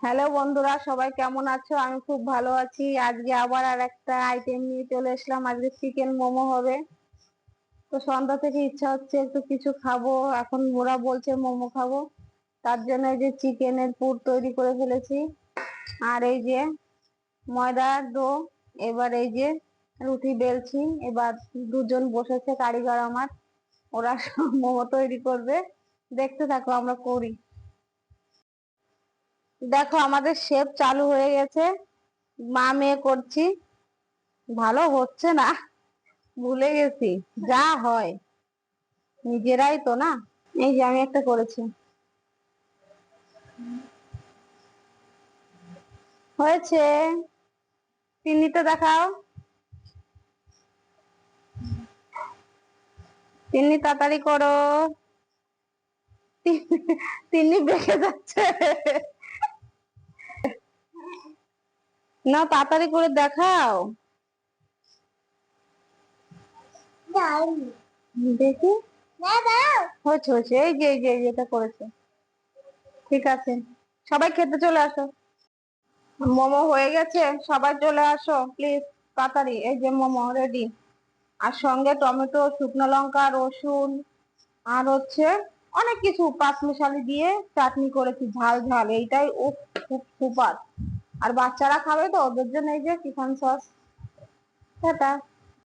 Hello বন্ধুরা, সবাই কেমন আছো? আমি খুব ভালো আছি। আজকে আবার আর একটা আইটেম নিয়ে চলে এসলাম। আজকে চিকেন মোমো হবে। তো সন্ধ্যা থেকে ইচ্ছা হচ্ছে একটু কিছু খাবো। এখন ওরা বলছে মোমো খাবো, তার জন্য এই যে চিকেনের পুর তৈরি করে ফেলেছি। আর এই যে ময়দার ডো। এবার এই যে রুটি বেলছি। এবার দুজন বসেছে কারিগর আমার, ওরা সব মোমো তৈরি করবে। দেখতে থাকো আমরা করি। দেখো আমাদের শেফ চালু হয়ে গেছে, মা মেয়ে করছি। ভালো হচ্ছে না, ভুলে গেছি। যা হয় নিজেরাই তো না। এই যে আমি একটা করেছি, হয়েছে। তিন্নিটা দেখাও, তিন্নি তাড়াতাড়ি করো। তিন্নি বেঁকে যাচ্ছে, না তাড়াতাড়ি করে দেখাও দেখি। হয়েছে হয়েছে, এই যে এটা করেছে। ঠিক আছে, সবাই খেতে চলে আসো। মোমো হয়ে গেছে, সবাই চলে আসো প্লিজ তাড়াতাড়ি। এই যে মোমো রেডি। আর সঙ্গে টমেটো, শুকনো লঙ্কা, রসুন, আর হচ্ছে অনেক কিছু পাঁচমিশালি দিয়ে চাটনি করেছি, ঝাল ঝাল। এইটাই ও খুব সুপার। আর বাচ্চারা খাবে তো, ওদের জন্য এই যে চিকেন সস। টাটা।